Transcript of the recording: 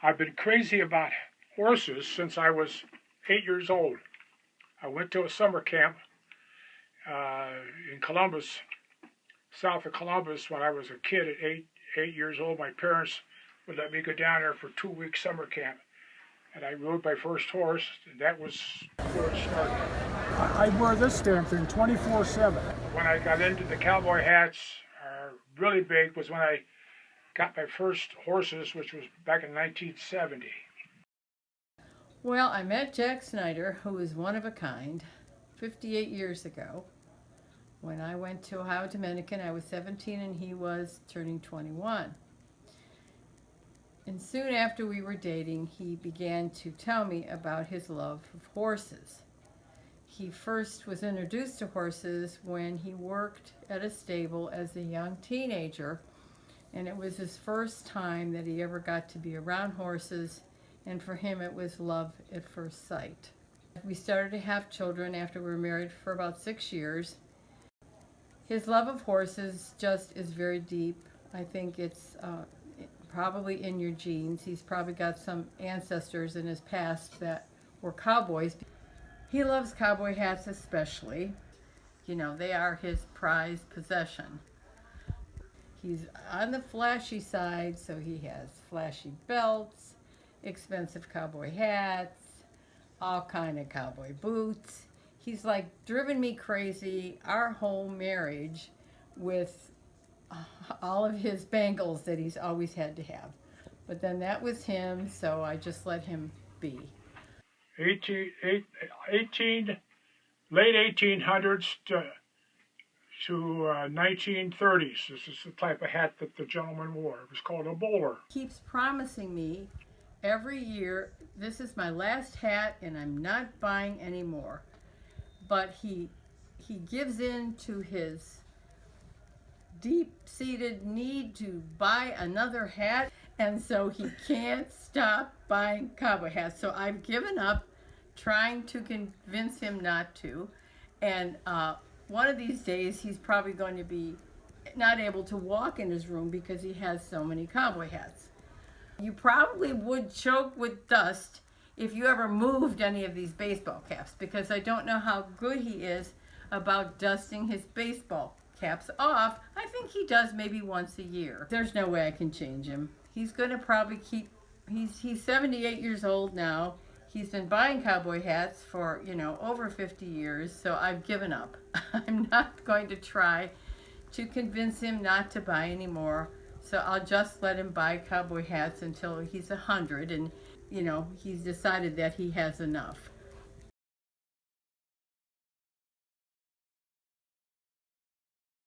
I've been crazy about horses since I was 8 years old. I went to a summer camp in Columbus, south of Columbus, when I was a kid at 8 years old. My parents would let me go down there for 2 week summer camp, and I rode my first horse, and that was where it started. I wear this damn thing 24/7. When I got into the cowboy hats, really big was when I got my first horses, which was back in 1970. Well, I met Jack Snyder, who was one of a kind, 58 years ago. When I went to Ohio Dominican, I was 17 and he was turning 21. And soon after we were dating, he began to tell me about his love of horses. He first was introduced to horses when he worked at a stable as a young teenager, and it was his first time that he ever got to be around horses, and for him it was love at first sight. We started to have children after we were married for about 6 years. His love of horses just is very deep. I think it's probably in your genes. He's probably got some ancestors in his past that were cowboys. He loves cowboy hats especially. You know, they are his prized possession. He's on the flashy side, so he has flashy belts, expensive cowboy hats, all kind of cowboy boots. He's like driven me crazy our whole marriage with all of his bangles that he's always had to have. But then that was him, so I just let him be. 18 late 1800s to 1930s. This is the type of hat that the gentleman wore. It was called a bowler. He keeps promising me every year, this is my last hat and I'm not buying any more. But he gives in to his deep-seated need to buy another hat, and so he can't stop buying cowboy hats. So I've given up trying to convince him not to, and one of these days he's probably going to be not able to walk in his room because he has so many cowboy hats. You probably would choke with dust if you ever moved any of these baseball caps, because I don't know how good he is about dusting his baseball caps off. I think he does maybe once a year. There's no way I can change him. He's going to probably keep, he's 78 years old now. He's been buying cowboy hats for, over 50 years, so I've given up. I'm not going to try to convince him not to buy anymore, so I'll just let him buy cowboy hats until he's 100 and, he's decided that he has enough.